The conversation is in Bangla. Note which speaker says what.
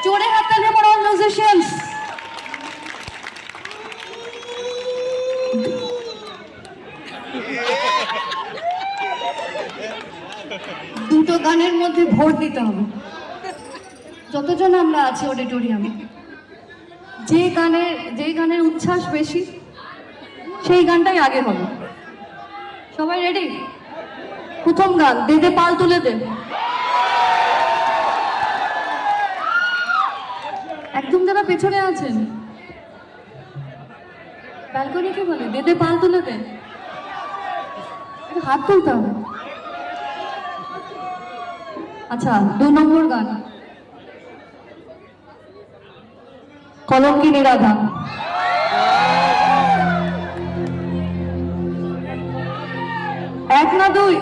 Speaker 1: জোরে হাততালি for all musicians. দুটো গানের মধ্যে ভোট দিতে হবে। যতজন আমরা আছি অডিটোরিয়ামে, যে গানের উচ্ছ্বাস বেশি সেই গানটাই আগে হবে। সবাই রেডি? প্রথম গান দে দে পাল তুলে দে। একদম যারা পেছনে আছেন, ব্যালকনি কি বলে? দে দে পাল তুলে দে। হাত তুলতে হবে। আচ্ছা, 2 নম্বর গান কলঙ্কিনী রাধা। এক না দুই?